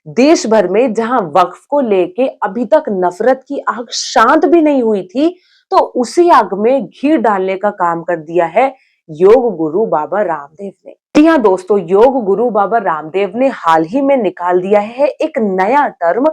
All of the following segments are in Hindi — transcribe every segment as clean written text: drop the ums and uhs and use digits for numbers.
देश भर में जहां वक्फ को लेके अभी तक नफरत की आग शांत भी नहीं हुई थी, तो उसी आग में घी डालने का काम कर दिया है योग गुरु बाबा रामदेव ने। जी हाँ दोस्तों, योग गुरु बाबा रामदेव ने हाल ही में निकाल दिया है एक नया टर्म,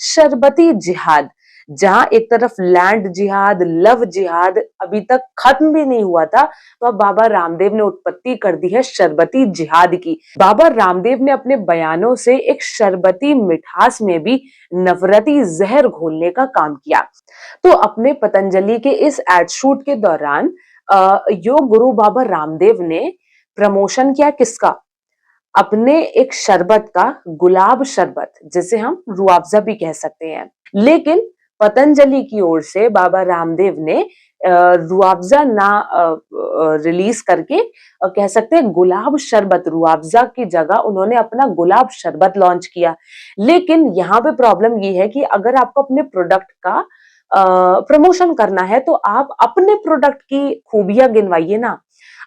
शरबती जिहाद। जहां एक तरफ लैंड जिहाद, लव जिहाद अभी तक खत्म भी नहीं हुआ था, तो अब बाबा रामदेव ने उत्पत्ति कर दी है शरबती जिहाद की। बाबा रामदेव ने अपने बयानों से एक शरबती मिठास में भी नफरती जहर घोलने का काम किया। तो अपने पतंजलि के इस एड शूट के दौरान योग गुरु बाबा रामदेव ने प्रमोशन किया किसका? अपने एक शरबत का, गुलाब शरबत, जिसे हम रूअफ़ज़ा भी कह सकते हैं। लेकिन पतंजलि की ओर से बाबा रामदेव ने रूअफ़ज़ा ना रिलीज करके कह सकते हैं गुलाब शरबत, रूअफ़ज़ा की जगह उन्होंने अपना गुलाब शरबत लॉन्च किया। लेकिन यहाँ पे प्रॉब्लम ये है कि अगर आपको अपने प्रोडक्ट का प्रमोशन करना है तो आप अपने प्रोडक्ट की खूबियां गिनवाइए ना।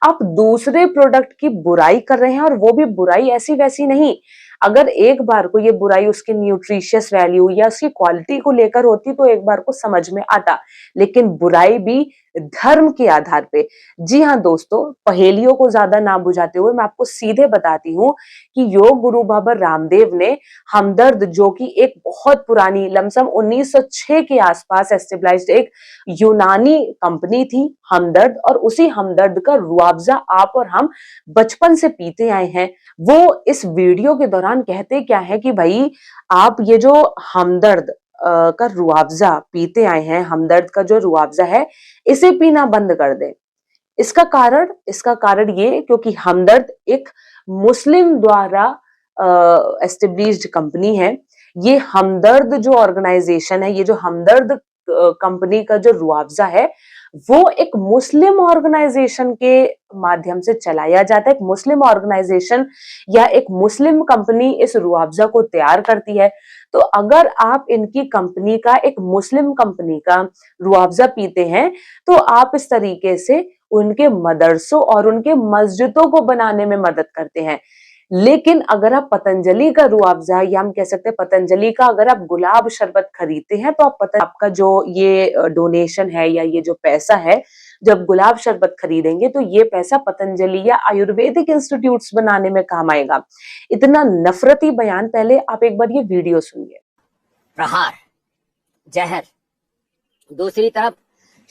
आप दूसरे प्रोडक्ट की बुराई कर रहे हैं, और वो भी बुराई ऐसी वैसी नहीं। अगर एक बार को ये बुराई उसकी न्यूट्रिशियस वैल्यू या उसकी क्वालिटी को लेकर होती तो एक बार को समझ में आता, लेकिन बुराई भी धर्म के आधार पे। जी हाँ दोस्तों, पहेलियों को ज्यादा ना बुझाते हुए मैं आपको सीधे बताती हूँ कि योग गुरु बाबा रामदेव ने हमदर्द, जो कि एक बहुत पुरानी लमसम 1906 के आसपास एस्टेब्लिश्ड एक यूनानी कंपनी थी हमदर्द, और उसी हमदर्द का रुआवजा आप और हम बचपन से पीते आए हैं। वो इस वीडियो के दौरान कहते क्या है कि भाई आप ये जो हमदर्द का रुआवजा पीते आए हैं, हमदर्द का जो रुआवजा है, इसे पीना बंद कर दें। इसका कारण ये, क्योंकि हमदर्द एक मुस्लिम द्वारा एस्टेब्लिश्ड कंपनी है। ये हमदर्द जो ऑर्गेनाइजेशन है, ये जो हमदर्द कंपनी का जो रुआवजा है, वो एक मुस्लिम ऑर्गेनाइजेशन के माध्यम से चलाया जाता है। एक मुस्लिम ऑर्गेनाइजेशन या एक मुस्लिम कंपनी इस रुआवजा को तैयार करती है। तो अगर आप इनकी कंपनी का, एक मुस्लिम कंपनी का रुआवजा पीते हैं, तो आप इस तरीके से उनके मदरसों और उनके मस्जिदों को बनाने में मदद करते हैं। लेकिन अगर आप पतंजलि का रुआवजा, या हम कह सकते हैं पतंजलि का अगर आप गुलाब शरबत खरीदते हैं, तो आपका जो ये डोनेशन है या ये जो पैसा है, जब गुलाब शरबत खरीदेंगे तो ये पैसा पतंजलि या आयुर्वेदिक इंस्टीट्यूट्स बनाने में काम आएगा। इतना नफरती बयान, पहले आप एक बार ये वीडियो सुनिए। प्रहार, जहर। दूसरी तरफ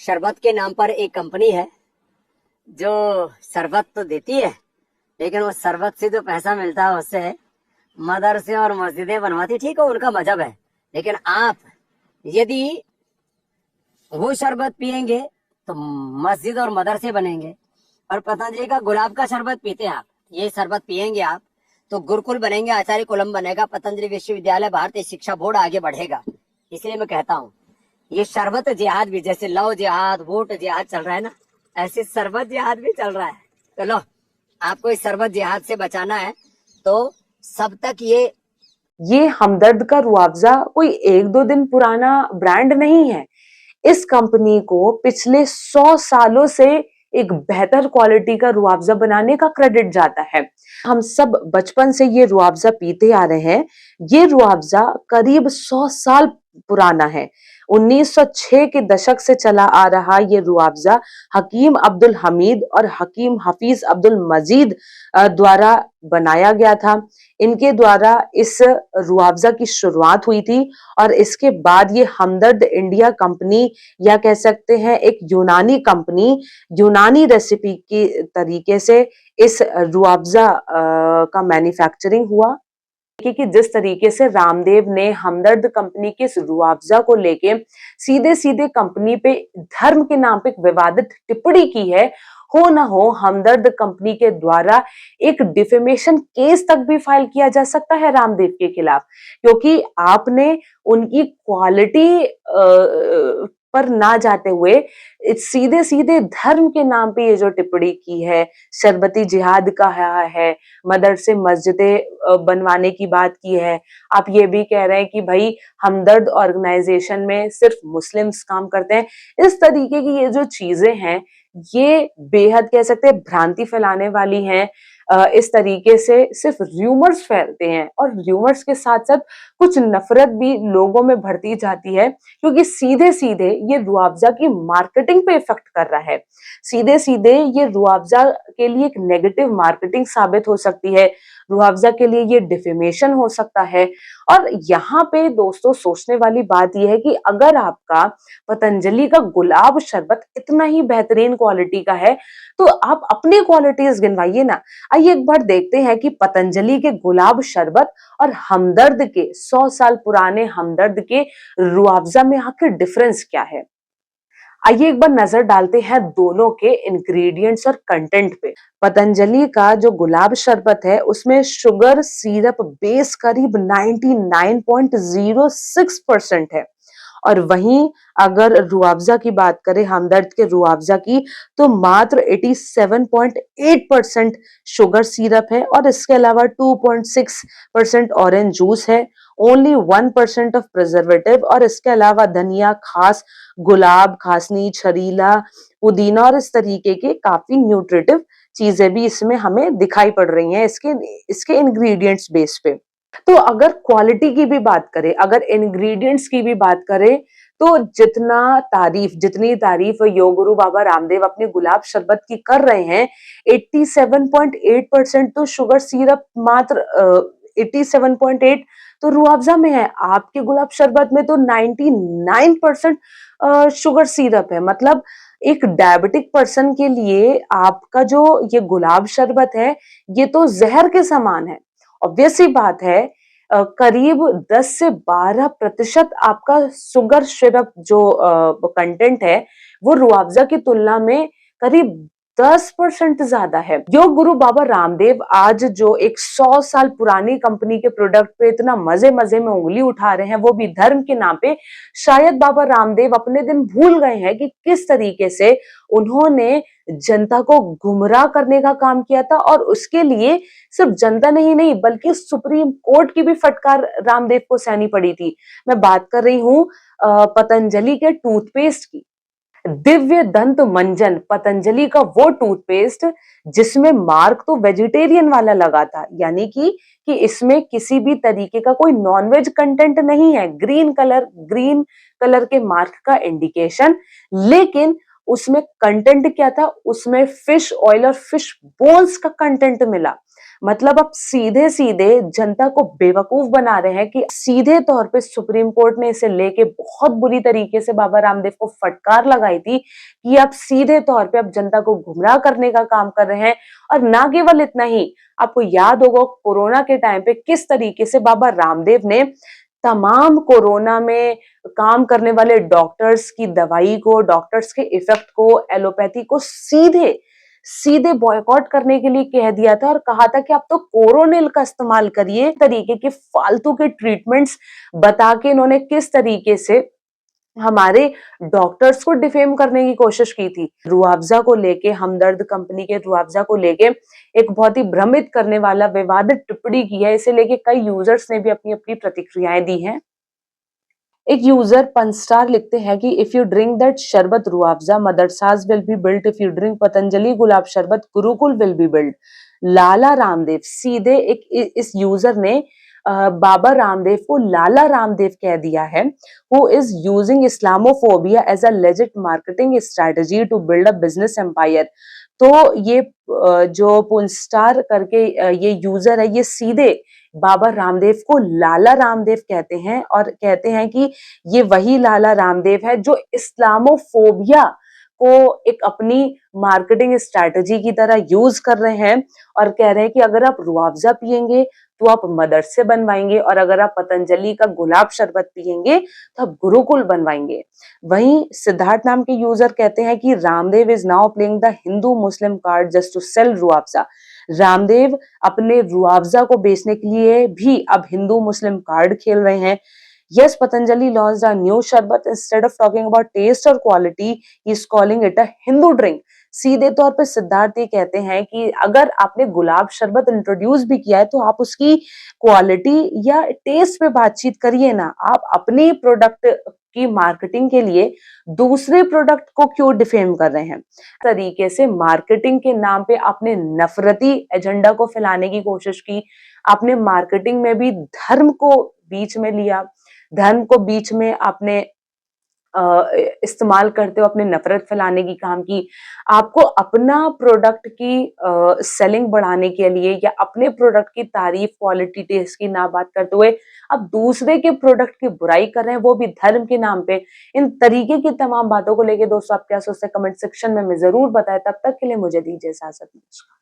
शरबत के नाम पर एक कंपनी है जो शरबत तो देती है, लेकिन वो शरबत से जो पैसा मिलता है उससे मदरसे और मस्जिदें बनवाती। ठीक है, उनका मजहब है, लेकिन आप यदि वो शरबत पिएंगे तो मस्जिद और मदरसे बनेंगे। और पतंजलि का गुलाब का शरबत पीते हैं आप, ये शरबत पिएंगे आप तो गुरुकुल बनेंगे, आचार्य कुलम बनेगा, पतंजलि विश्वविद्यालय, भारतीय शिक्षा बोर्ड आगे बढ़ेगा। इसलिए मैं कहता हूँ ये शरबत जिहाद भी, जैसे लव जिहाद, वोट जिहाद चल रहा है ना, ऐसे शरबत जिहाद भी चल रहा है। तो लो, आपको इस शरबत जिहाद से बचाना है तो सब तक ये हमदर्द का रुआवजा कोई एक दो दिन पुराना ब्रांड नहीं है। इस कंपनी को पिछले 100 सालों से एक बेहतर क्वालिटी का रुआवजा बनाने का क्रेडिट जाता है। हम सब बचपन से ये रुआवजा पीते आ रहे हैं। ये रुआवजा करीब 100 साल पुराना है। 1906 के दशक से चला आ रहा ये रुआवजा हकीम अब्दुल हमीद और हकीम हफीज अब्दुल मजीद द्वारा बनाया गया था। इनके द्वारा इस रुआवजा की शुरुआत हुई थी, और इसके बाद ये हमदर्द इंडिया कंपनी, या कह सकते हैं एक यूनानी कंपनी, यूनानी रेसिपी की तरीके से इस रुआवजा का मैन्युफैक्चरिंग हुआ। कि जिस तरीके से रामदेव ने हमदर्द कंपनी के इस रुआवजा को लेके सीधे सीधे कंपनी पे धर्म के नाम पे एक विवादित टिप्पणी की है, हो ना हो हमदर्द कंपनी के द्वारा एक डिफेमेशन केस तक भी फाइल किया जा सकता है रामदेव के खिलाफ, क्योंकि आपने उनकी क्वालिटी पर ना जाते हुए सीधे सीधे धर्म के नाम पे ये जो टिप्पणी की है, शरबती जिहाद कहा है, मदरसे मस्जिदें बनवाने की बात की है। आप ये भी कह रहे हैं कि भाई हमदर्द ऑर्गेनाइजेशन में सिर्फ मुस्लिम्स काम करते हैं। इस तरीके की ये जो चीजें हैं, ये बेहद कह सकते हैं भ्रांति फैलाने वाली हैं। इस तरीके से सिर्फ र्यूमर्स फैलते हैं और र्यूमर्स के साथ साथ कुछ नफरत भी लोगों में बढ़ती जाती है, क्योंकि सीधे सीधे ये रुआवजा की मार्केटिंग पे इफेक्ट कर रहा है। सीधे सीधे ये रुआवजा के लिए एक नेगेटिव मार्केटिंग साबित हो सकती है, रुआवजा के लिए ये डिफेमेशन हो सकता है। और यहाँ पे दोस्तों सोचने वाली बात यह है कि अगर आपका पतंजलि का गुलाब शरबत इतना ही बेहतरीन क्वालिटी का है, तो आप अपनी क्वालिटीज गिनवाइए ना। आइए एक बार देखते हैं कि पतंजलि के गुलाब शरबत और हमदर्द के 100 साल पुराने हमदर्द के रुआवजा में आखिर डिफरेंस क्या है। आइए एक बार नजर डालते हैं दोनों के इंग्रेडिएंट्स और कंटेंट पे। पतंजलि का जो गुलाब शरबत है उसमें शुगर सिरप बेस करीब 99.06% है, और वहीं अगर रुआवजा की बात करें, हमदर्द के रुआवजा की, तो मात्र 87.8% शुगर सिरप है और इसके अलावा 2.6% ऑरेंज जूस है, ओनली 1% ऑफ प्रिजर्वेटिव, और इसके अलावा धनिया, खास, गुलाब, खासनी, छरीला, पुदीना और इस तरीके के काफी न्यूट्रिटिव चीजें भी इसमें हमें दिखाई पड़ रही हैं इसके इसके इंग्रेडिएंट्स बेस पे। तो अगर क्वालिटी की भी बात करें, अगर इंग्रेडिएंट्स की भी बात करें, तो जितनी तारीफ योग गुरु बाबा रामदेव अपने गुलाब शरबत की कर रहे हैं, 87.8% तो शुगर सिरप, मात्र 87.8 तो रुआवजा में है। आपके गुलाब शरबत में तो 99% शुगर सिरप है। मतलब एक डायबिटिक पर्सन के लिए आपका जो ये गुलाब शरबत है, ये तो जहर के समान है। ऑब्वियस सी बात है, करीब 10 से 12% आपका शुगर सिरप जो कंटेंट है, वो रुआवजा की तुलना में करीब 10% ज्यादा है। योग गुरु बाबा रामदेव आज जो एक 100 साल पुरानी कंपनी के प्रोडक्ट पे इतना मजे मजे में उंगली उठा रहे हैं, वो भी धर्म के नाम पे, शायद बाबा रामदेव अपने दिन भूल गए हैं कि किस तरीके से उन्होंने जनता को गुमराह करने का काम किया था, और उसके लिए सिर्फ जनता नहीं बल्कि सुप्रीम कोर्ट की भी फटकार रामदेव को सहनी पड़ी थी। मैं बात कर रही हूँ पतंजलि के टूथपेस्ट की। दिव्य दंत मंजन पतंजलि का वो टूथपेस्ट जिसमें मार्क तो वेजिटेरियन वाला लगा था, यानी कि इसमें किसी भी तरीके का कोई नॉनवेज कंटेंट नहीं है, ग्रीन कलर के मार्क का इंडिकेशन, लेकिन उसमें कंटेंट क्या था, उसमें फिश ऑयल और फिश बोन्स का कंटेंट मिला। मतलब अब सीधे सीधे जनता को बेवकूफ बना रहे हैं कि सीधे तौर पे सुप्रीम कोर्ट ने इसे लेके बहुत बुरी तरीके से बाबा रामदेव को फटकार लगाई थी कि आप सीधे तौर पे अब जनता को गुमराह करने का काम कर रहे हैं। और ना केवल इतना ही, आपको याद होगा कोरोना के टाइम पे किस तरीके से बाबा रामदेव ने तमाम कोरोना में काम करने वाले डॉक्टर्स की दवाई को, डॉक्टर्स के इफेक्ट को, एलोपैथी को सीधे बॉयकॉट करने के लिए कह दिया था, और कहा था कि आप तो कोरोनिल का इस्तेमाल करिए। तरीके के फालतू के ट्रीटमेंट्स बता के इन्होंने किस तरीके से हमारे डॉक्टर्स को डिफेम करने की कोशिश की थी। रुआवजा को लेके, हमदर्द कंपनी के रुआवजा को लेके एक बहुत ही भ्रमित करने वाला विवादित टिप्पणी की है। इसे लेके कई यूजर्स ने भी अपनी अपनी प्रतिक्रियाएं दी हैं। एक यूजर पंस्टार लिखते हैं कि if you drink that sharbat Roohafza, madrasas will be built. If you drink Patanjali gulab sharbat, gurukul will be built. Lala Ramdev, सीधे इस यूजर ने बाबा रामदेव को लाला रामदेव कह दिया है, who is using Islamophobia as a legit marketing strategy to build a business empire. तो ये जो पुंस्टार करके ये यूजर है, ये सीधे बाबा रामदेव को लाला रामदेव कहते हैं, और कहते हैं कि ये वही लाला रामदेव है जो इस्लामोफोबिया को एक अपनी मार्केटिंग स्ट्रैटेजी की तरह यूज कर रहे हैं, और कह रहे हैं कि अगर आप रुआवजा पिएंगे तो आप मदरसे बनवाएंगे, और अगर आप पतंजलि का गुलाब शरबत पिएंगे तो आप गुरुकुल बनवाएंगे। वहीं सिद्धार्थ नाम के यूजर कहते हैं कि Ramdev is now playing the Hindu Muslim card just to sell Roohafza. Ramdev अपने रुआवजा को बेचने के लिए भी अब हिंदू मुस्लिम कार्ड खेल रहे हैं। Yes, Patanjali launched a new sharbat. Instead of talking about taste or quality, he is calling it a Hindu drink. सीधे तौर पे सिद्धार्थ ये कहते हैं कि अगर आपने गुलाब शरबत इंट्रोड्यूस भी किया है तो आप उसकी क्वालिटी या टेस्ट पे बातचीत करिए ना, आप अपनी प्रोडक्ट की मार्केटिंग के लिए दूसरे प्रोडक्ट को क्यों डिफेम कर रहे हैं। तरीके से मार्केटिंग के नाम पे आपने नफरती एजेंडा को फैलाने की कोशिश की। आपने मार्केटिंग में भी धर्म को बीच में लिया, धर्म को बीच में आपने इस्तेमाल करते हो अपने नफरत फैलाने की काम की। आपको अपना प्रोडक्ट की सेलिंग बढ़ाने के लिए या अपने प्रोडक्ट की तारीफ, क्वालिटी, टेस्ट की ना बात करते हुए अब दूसरे के प्रोडक्ट की बुराई कर रहे हैं, वो भी धर्म के नाम पे। इन तरीके की तमाम बातों को लेके दोस्तों आप क्या सोचते हैं कमेंट सेक्शन में हमें ज़रूर बताएं। तब तक के लिए मुझे दीजिए इजाज़त। नमस्कार।